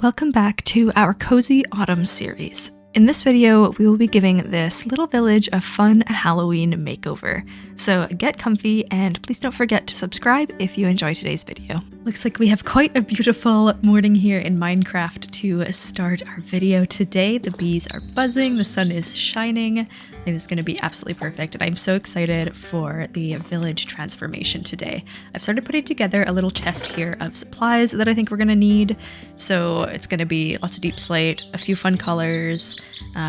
Welcome back to our Cozy Autumn series. In this video, we will be giving this little village a fun Halloween makeover. So get comfy and please don't forget to subscribe if you enjoy today's video. Looks like we have quite a beautiful morning here in Minecraft to start our video today. The bees are buzzing, the sun is shining. I think this is going to be absolutely perfect, and I'm so excited for the village transformation today. I've started putting together a little chest here of supplies that I think we're going to need. So it's going to be lots of deep slate, a few fun colors.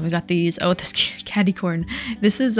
We got these, this candy corn. This is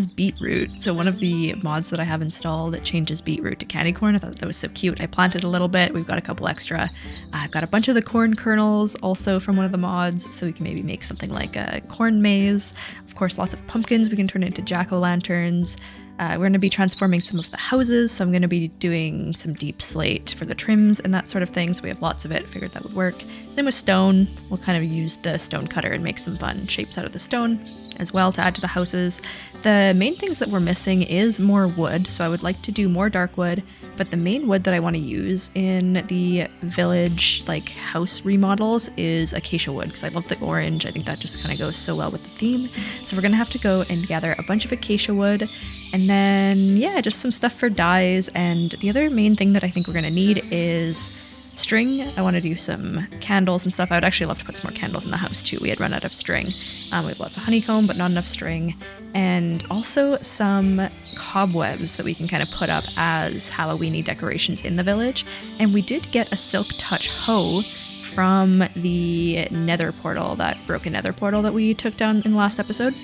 beetroot. So one of the mods that I have installed that changes beetroot to candy corn. I thought that was so cute. I planted a little bit. We've got a couple extra. I've got a bunch of the corn kernels also from one of the mods, so we can maybe make something like a corn maze. Of course, lots of pumpkins we can turn into jack-o'-lanterns. We're going to be transforming some of the houses, so I'm going to be doing some deep slate for the trims and that sort of thing, so we have lots of it. Figured that would work. Same with stone. We'll kind of use the stone cutter and make some fun shapes out of the stone as well to add to the houses. The main things that we're missing is more wood, so I would like to do more dark wood, but the main wood that I want to use in the village house remodels is acacia wood, because I love the orange. I think that just kind of goes so well with the theme. So we're going to have to go and gather a bunch of acacia wood, and then, yeah, just some stuff for dyes. And the other main thing that I think we're going to need is string. I want to do some candles and stuff. I would actually love to put some more candles in the house too. We had run out of string. We have lots of honeycomb, but not enough string. And also some cobwebs that we can kind of put up as Halloween-y decorations in the village. And we did get a silk touch hoe from the nether portal, that broken nether portal that we took down in the last episode.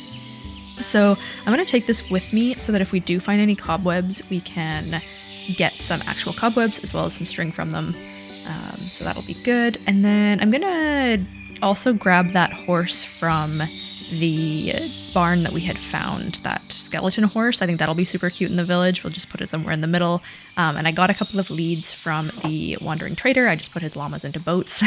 So I'm going to take this with me so that if we do find any cobwebs, we can get some actual cobwebs as well as some string from them. So that'll be good. And then I'm going to also grab that horse from the barn that we had found, that skeleton horse. I think that'll be super cute in the village. We'll just put it somewhere in the middle. And I got a couple of leads from the wandering trader. I just put his llamas into boats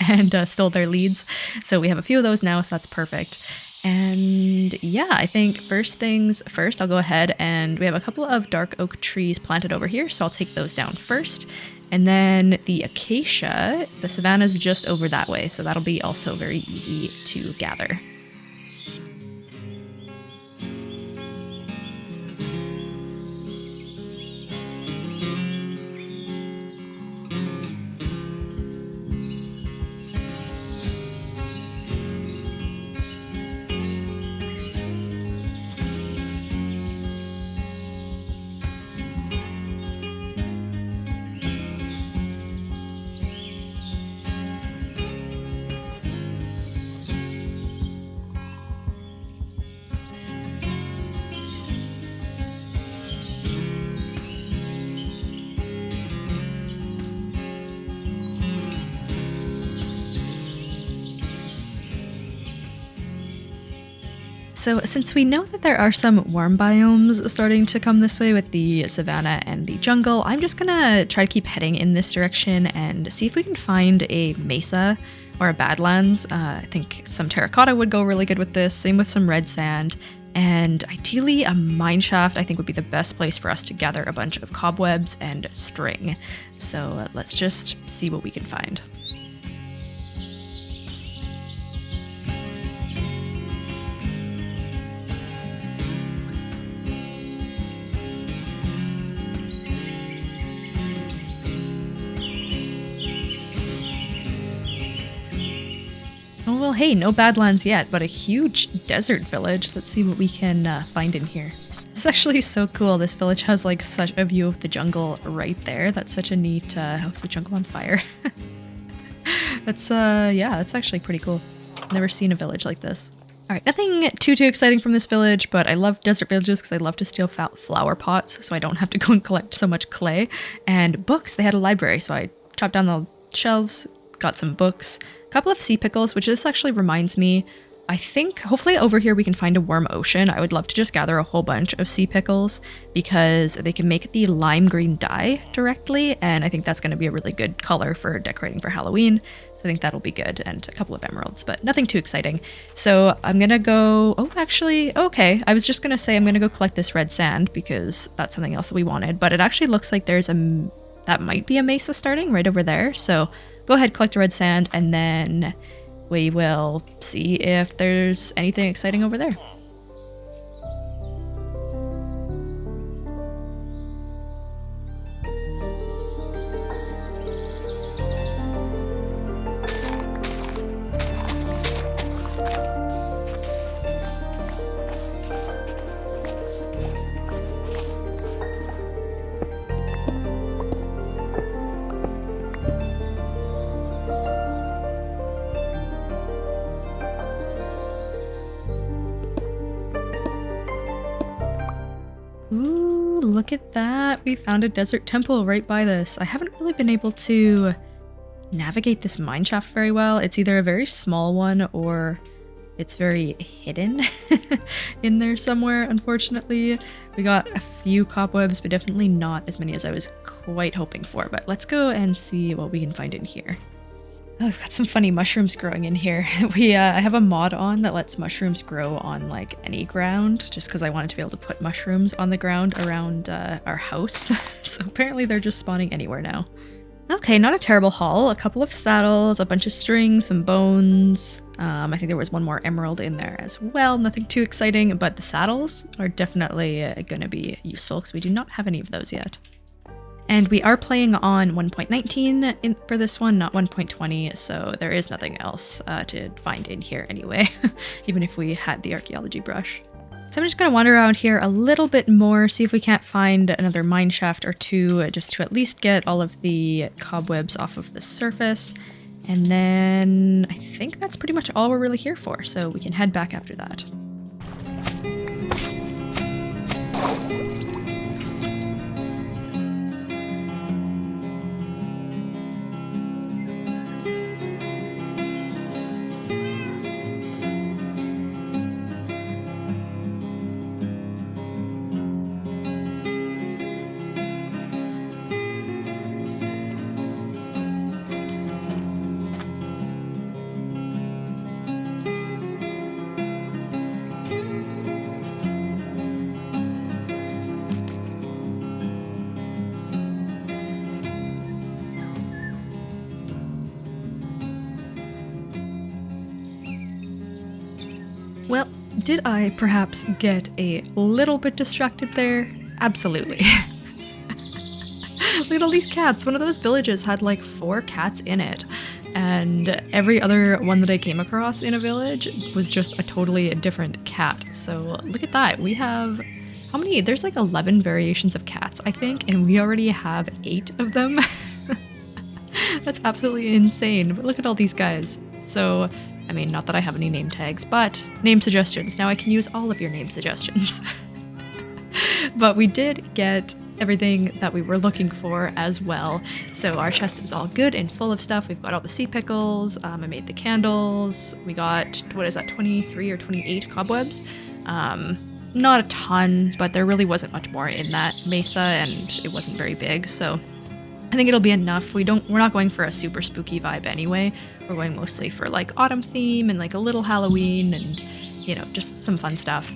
and stole their leads. So we have a few of those now, so that's perfect. And yeah, I think first things first, I'll go ahead and we have a couple of dark oak trees planted over here, so I'll take those down first. And then the acacia, the savanna's just over that way, so that'll be also very easy to gather. So since we know that there are some warm biomes starting to come this way with the savanna and the jungle, I'm just gonna try to keep heading in this direction and see if we can find a mesa or a badlands. I think some terracotta would go really good with this, same with some red sand, and ideally a mine shaft I think would be the best place for us to gather a bunch of cobwebs and string. So let's just see what we can find. Oh, well, hey, no badlands yet, but a huge desert village. Let's see what we can find in here. This is actually so cool. This village has such a view of the jungle right there. That's such a neat, how's the jungle on fire? That's actually pretty cool. Never seen a village like this. All right, nothing too exciting from this village, but I love desert villages because I love to steal flower pots so I don't have to go and collect so much clay. And books, they had a library, so I chopped down the shelves, got some books, a couple of sea pickles, which this actually reminds me, I think hopefully over here we can find a warm ocean. I would love to just gather a whole bunch of sea pickles because they can make the lime green dye directly, and I think that's going to be a really good color for decorating for Halloween. So I think that'll be good, and a couple of emeralds, but nothing too exciting. So I'm gonna go, okay. I was just gonna say I'm gonna go collect this red sand because that's something else that we wanted, but it actually looks like there's that might be a mesa starting right over there. So go ahead, collect the red sand, and then we will see if there's anything exciting over there. Ooh, look at that. We found a desert temple right by this. I haven't really been able to navigate this mine shaft very well. It's either a very small one or it's very hidden in there somewhere, unfortunately. We got a few cobwebs, but definitely not as many as I was quite hoping for. But let's go and see what we can find in here. Oh, I've got some funny mushrooms growing in here. I have a mod on that lets mushrooms grow on like any ground, just because I wanted to be able to put mushrooms on the ground around our house. So apparently they're just spawning anywhere now. Okay, not a terrible haul. A couple of saddles, a bunch of strings, some bones. I think there was one more emerald in there as well. Nothing too exciting, but the saddles are definitely going to be useful because we do not have any of those yet. And we are playing on 1.19 for this one, not 1.20, so there is nothing else to find in here anyway, even if we had the archaeology brush. So I'm just going to wander around here a little bit more, see if we can't find another mine shaft or two, just to at least get all of the cobwebs off of the surface. And then I think that's pretty much all we're really here for, so we can head back after that. Well, did I perhaps get a little bit distracted there? Absolutely. Look at all these cats. One of those villages had like 4 cats in it. And every other one that I came across in a village was just a totally different cat. So look at that. We have, how many? There's like 11 variations of cats, I think. And we already have 8 of them. That's absolutely insane. But look at all these guys. So, I mean, not that I have any name tags, but name suggestions. Now I can use all of your name suggestions. But we did get everything that we were looking for as well. So our chest is all good and full of stuff. We've got all the sea pickles. I made the candles. We got, what is that, 23 or 28 cobwebs? Not a ton, but there really wasn't much more in that mesa and it wasn't very big. So I think it'll be enough. We're not going for a super spooky vibe anyway. We're going mostly for like autumn theme and like a little Halloween and, you know, just some fun stuff.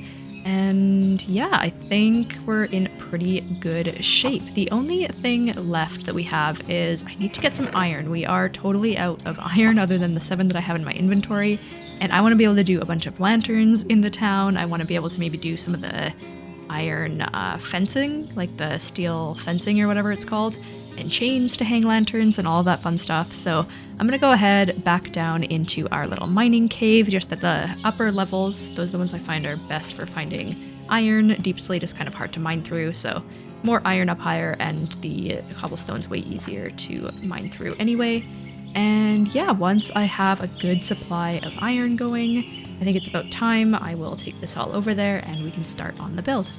And yeah, I think we're in pretty good shape. The only thing left that we have is I need to get some iron. We are totally out of iron other than the 7 that I have in my inventory. And I want to be able to do a bunch of lanterns in the town. I want to be able to maybe do some of the iron fencing, like the steel fencing or whatever it's called, and chains to hang lanterns and all of that fun stuff. So I'm gonna go ahead back down into our little mining cave just at the upper levels. Those are the ones I find are best for finding iron. Deep slate is kind of hard to mine through, so more iron up higher, and the cobblestone's way easier to mine through anyway. And yeah, once I have a good supply of iron going, I think it's about time I will take this all over there and we can start on the build.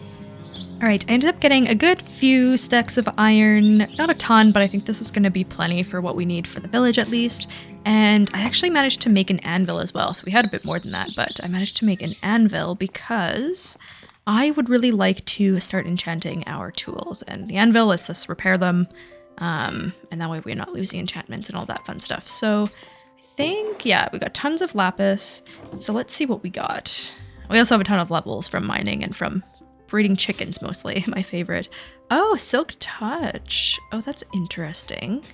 Alright, I ended up getting a good few stacks of iron. Not a ton, but I think this is going to be plenty for what we need for the village at least. And I actually managed to make an anvil as well, so we had a bit more than that, but I managed to make an anvil because I would really like to start enchanting our tools. And the anvil lets us repair them, and that way we're not losing enchantments and all that fun stuff. So think, yeah, we got tons of lapis. So let's see what we got. We also have a ton of levels from mining and from breeding chickens, mostly my favorite. Oh, silk touch. Oh, that's interesting.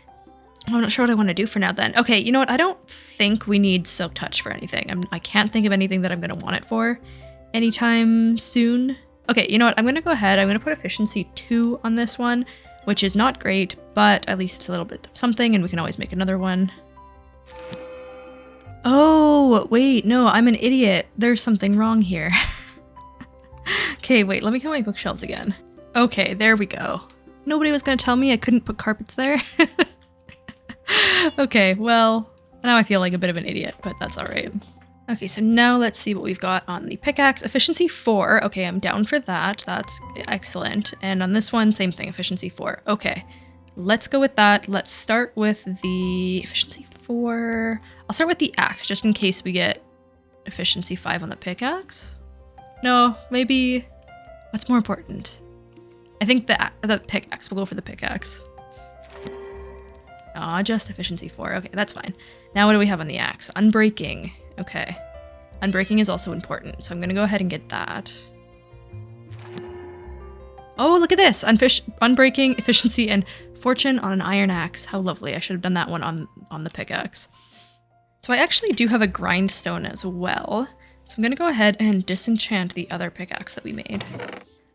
I'm not sure what I want to do for now then. Okay, you know what? I don't think we need Silk Touch for anything. I can't think of anything that I'm going to want it for anytime soon. Okay, you know what? I'm going to go ahead. I'm going to put efficiency 2 on this one, which is not great, but at least it's a little bit of something, and we can always make another one. Oh, wait, no, I'm an idiot. There's something wrong here. Okay, wait, let me count my bookshelves again. Okay, there we go. Nobody was going to tell me I couldn't put carpets there. Okay, well, now I feel like a bit of an idiot, but that's all right. Okay, so now let's see what we've got on the pickaxe. Efficiency 4. Okay, I'm down for that. That's excellent. And on this one, same thing, efficiency 4. Okay, let's go with that. Let's start with the efficiency 4. I'll start with the axe, just in case we get efficiency 5 on the pickaxe. No, maybe... What's more important? I think the pickaxe. We'll go for the pickaxe. Aw, just efficiency 4. Okay, that's fine. Now what do we have on the axe? Unbreaking. Okay. Unbreaking is also important, so I'm going to go ahead and get that. Oh, look at this! Unbreaking, efficiency, and fortune on an iron axe. How lovely. I should have done that one on the pickaxe. So I actually do have a grindstone as well. So I'm going to go ahead and disenchant the other pickaxe that we made.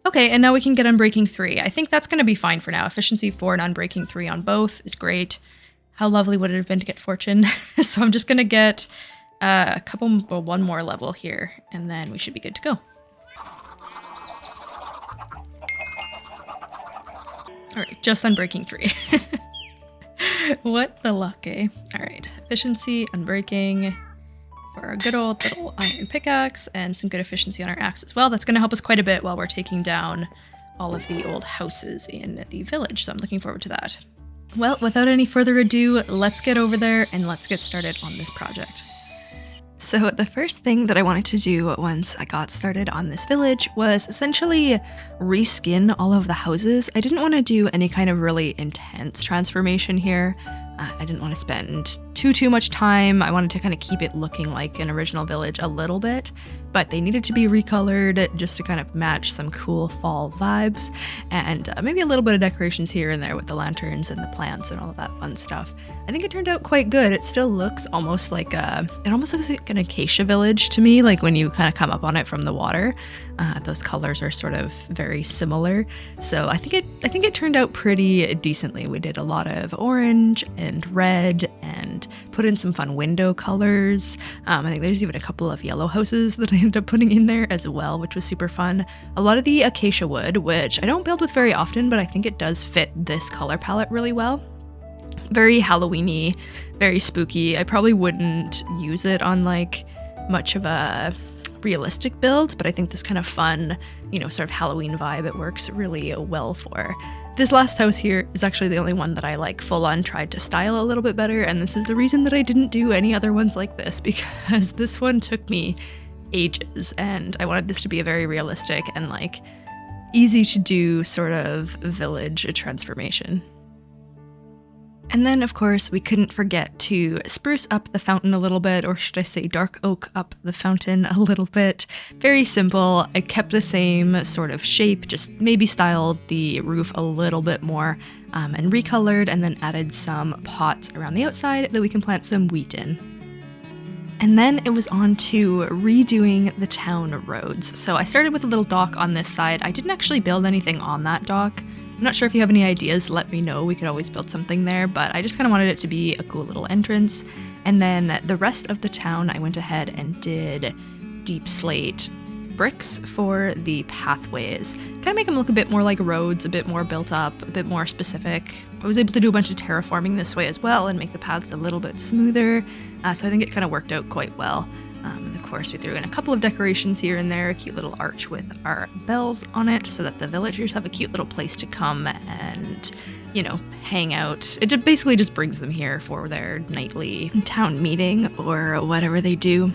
Okay, and now we can get Unbreaking 3. I think that's going to be fine for now. Efficiency 4 and Unbreaking 3 on both is great. How lovely would it have been to get Fortune? So I'm just going to get one more level here, and then we should be good to go. Alright, just Unbreaking 3. What the luck, eh? Alright, efficiency, Unbreaking, for our good old little iron pickaxe, and some good efficiency on our axe as well. That's going to help us quite a bit while we're taking down all of the old houses in the village, so I'm looking forward to that. Well, without any further ado, let's get over there and let's get started on this project. So the first thing that I wanted to do once I got started on this village was essentially reskin all of the houses. I didn't want to do any kind of really intense transformation here. I didn't want to spend too much time. I wanted to kind of keep it looking like an original village a little bit, but they needed to be recolored just to kind of match some cool fall vibes, and maybe a little bit of decorations here and there with the lanterns and the plants and all of that fun stuff. I think it turned out quite good. It still looks almost like an acacia village to me, like when you kind of come up on it from the water. Those colors are sort of very similar. So I think it turned out pretty decently. We did a lot of orange and red and put in some fun window colors. I think there's even a couple of yellow houses that I ended up putting in there as well, which was super fun. A lot of the acacia wood, which I don't build with very often, but I think it does fit this color palette really well. Very Halloween-y, very spooky. I probably wouldn't use it on like much of a realistic build, but I think this kind of fun, sort of Halloween vibe, it works really well for. This last house here is actually the only one that I like full on tried to style a little bit better, and this is the reason that I didn't do any other ones like this, because this one took me ages, and I wanted this to be a very realistic and like easy to do sort of village transformation. And then, of course, we couldn't forget to spruce up the fountain a little bit, or should I say dark oak up the fountain a little bit. Very simple. I kept the same sort of shape, just maybe styled the roof a little bit more, and recolored, and then added some pots around the outside that we can plant some wheat in. And then it was on to redoing the town roads. So I started with a little dock on this side. I didn't actually build anything on that dock. I'm not sure if you have any ideas, let me know. We could always build something there, but I just kind of wanted it to be a cool little entrance. And then the rest of the town, I went ahead and did deep slate bricks for the pathways. Kind of make them look a bit more like roads, a bit more built up, a bit more specific. I was able to do a bunch of terraforming this way as well and make the paths a little bit smoother. So I think it kind of worked out quite well. And of course, we threw in a couple of decorations here and there, a cute little arch with our bells on it so that the villagers have a cute little place to come and, hang out. It basically just brings them here for their nightly town meeting or whatever they do.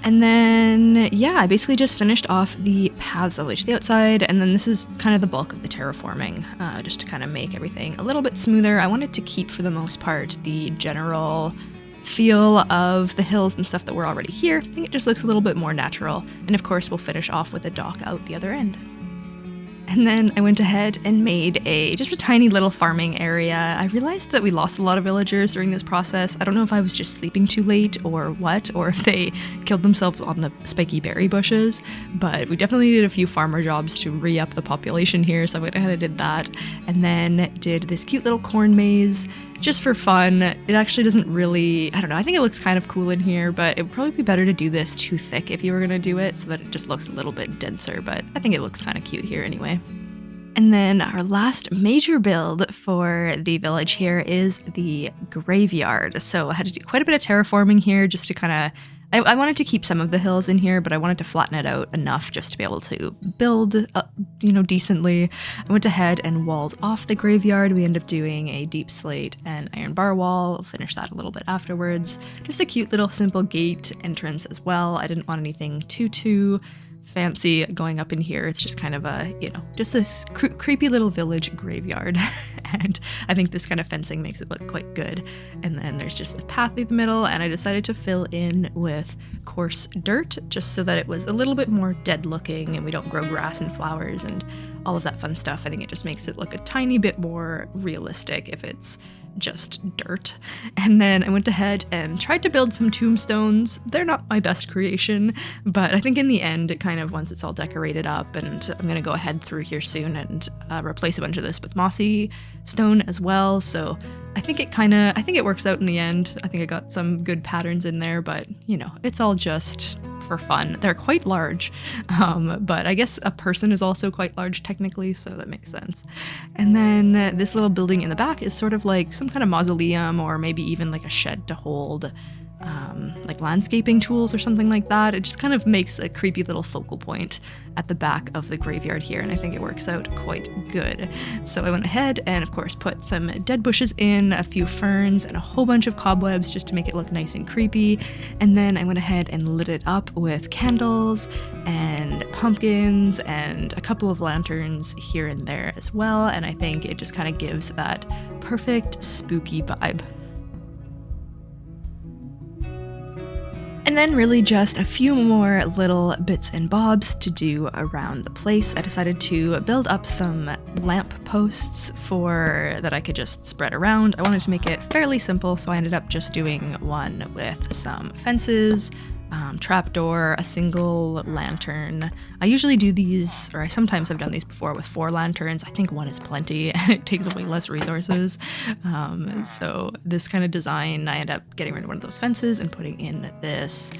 And then, yeah, I basically just finished off the paths all the way to the outside, and then this is kind of the bulk of the terraforming, just to kind of make everything a little bit smoother. I wanted to keep, for the most part, the general feel of the hills and stuff that were already here. I think it just looks a little bit more natural. And of course, we'll finish off with a dock out the other end. And then I went ahead and made just a tiny little farming area. I realized that we lost a lot of villagers during this process. I don't know if I was just sleeping too late or what, or if they killed themselves on the spiky berry bushes, but we definitely needed a few farmer jobs to re-up the population here, so I went ahead and did that. And then did this cute little corn maze just for fun. It actually doesn't really, I don't know, I think it looks kind of cool in here, but it would probably be better to do this too thick if you were gonna do it so that it just looks a little bit denser, but I think it looks kind of cute here anyway. And then our last major build for the village here is the graveyard. So I had to do quite a bit of terraforming here just to kind of, I wanted to keep some of the hills in here, but I wanted to flatten it out enough just to be able to build, decently. I went ahead and walled off the graveyard. We ended up doing a deep slate and iron bar wall. I'll finish that a little bit afterwards. Just a cute little simple gate entrance as well. I didn't want anything too fancy going up in here. It's just kind of a, just this creepy little village graveyard. And I think this kind of fencing makes it look quite good. And then there's just a path through the middle, and I decided to fill in with coarse dirt just so that it was a little bit more dead looking and we don't grow grass and flowers and all of that fun stuff. I think it just makes it look a tiny bit more realistic if it's just dirt. And then I went ahead and tried to build some tombstones. They're not my best creation, but I think in the end, it kind of, once it's all decorated up, and I'm gonna go ahead through here soon and replace a bunch of this with mossy stone as well. So I think it works out in the end. I think I got some good patterns in there, but it's all just for fun. They're quite large, but I guess a person is also quite large technically, so that makes sense. And then this little building in the back is sort of like some kind of mausoleum, or maybe even like a shed to hold like landscaping tools or something like that. It just kind of makes a creepy little focal point at the back of the graveyard here, and I think it works out quite good. So I went ahead and of course put some dead bushes in, a few ferns, and a whole bunch of cobwebs just to make it look nice and creepy. And then I went ahead and lit it up with candles and pumpkins and a couple of lanterns here and there as well, and I think it just kind of gives that perfect spooky vibe. And then really just a few more little bits and bobs to do around the place. I decided to build up some lamp posts that I could just spread around. I wanted to make it fairly simple, so I ended up just doing one with some fences, trapdoor, a single lantern. I usually do these, or I sometimes have done these before with 4 lanterns. I think one is plenty and it takes way less resources. So this kind of design, I end up getting rid of one of those fences and putting in this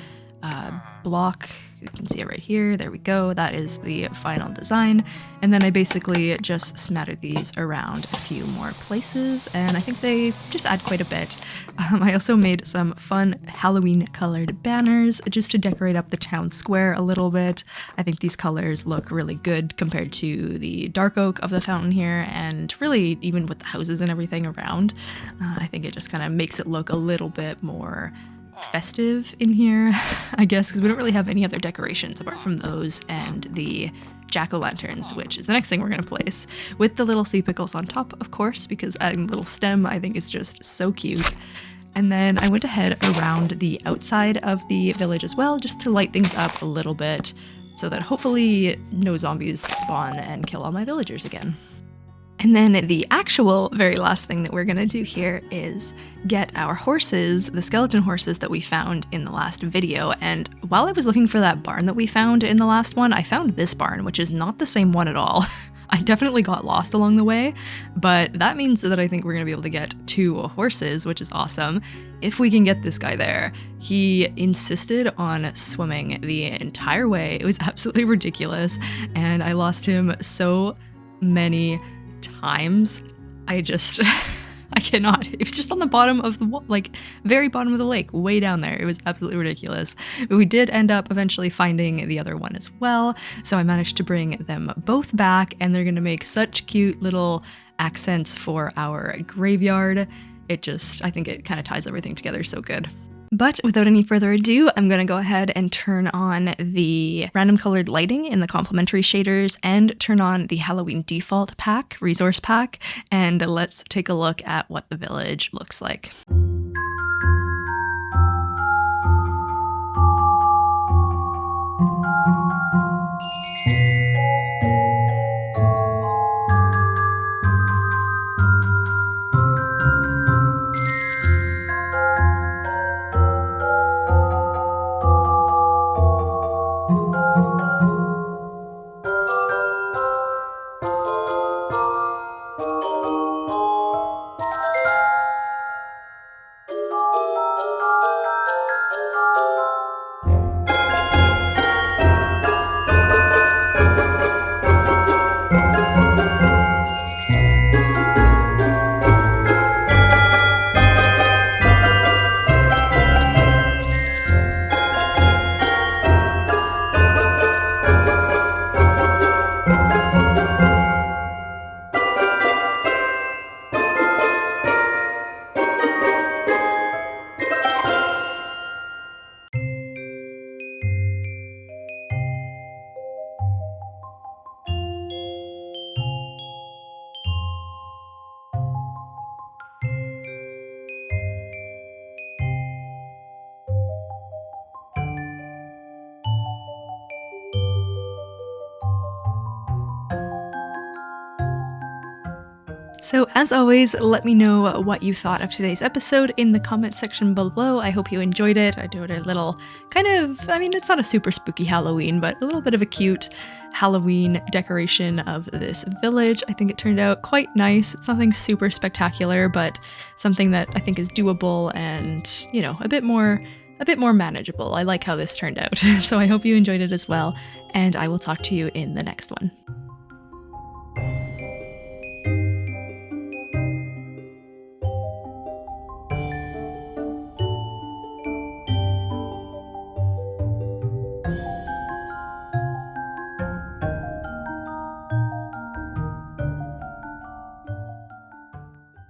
block. You can see it right here. There we go. That is the final design. And then I basically just smattered these around a few more places, and I think they just add quite a bit. I also made some fun Halloween colored banners just to decorate up the town square a little bit. I think these colors look really good compared to the dark oak of the fountain here, and really even with the houses and everything around. I think it just kind of makes it look a little bit more festive in here, I guess, because we don't really have any other decorations apart from those and the jack-o'-lanterns, which is the next thing we're going to place, with the little sea pickles on top, of course, because adding a little stem I think is just so cute. And then I went ahead around the outside of the village as well, just to light things up a little bit so that hopefully no zombies spawn and kill all my villagers again. And then the actual very last thing that we're gonna do here is get our horses, the skeleton horses that we found in the last video. And while I was looking for that barn that we found in the last one, I found this barn, which is not the same one at all. I definitely got lost along the way, but that means that I think we're gonna be able to get 2 horses, which is awesome, if we can get this guy there. He insisted on swimming the entire way. It was absolutely ridiculous, and I lost him so many times. I cannot. It was just on the bottom of the very bottom of the lake, way down there. It was absolutely ridiculous. But we did end up eventually finding the other one as well, so I managed to bring them both back, and they're gonna make such cute little accents for our graveyard. I think it kind of ties everything together so good. But without any further ado, I'm going to go ahead and turn on the random colored lighting in the complementary shaders and turn on the Halloween default pack, resource pack, and let's take a look at what the village looks like. So as always, let me know what you thought of today's episode in the comment section below. I hope you enjoyed it. I did a little kind of, I mean, it's not a super spooky Halloween, but a little bit of a cute Halloween decoration of this village. I think it turned out quite nice. It's nothing super spectacular, but something that I think is doable and, you know, a bit more manageable. I like how this turned out. So I hope you enjoyed it as well, and I will talk to you in the next one.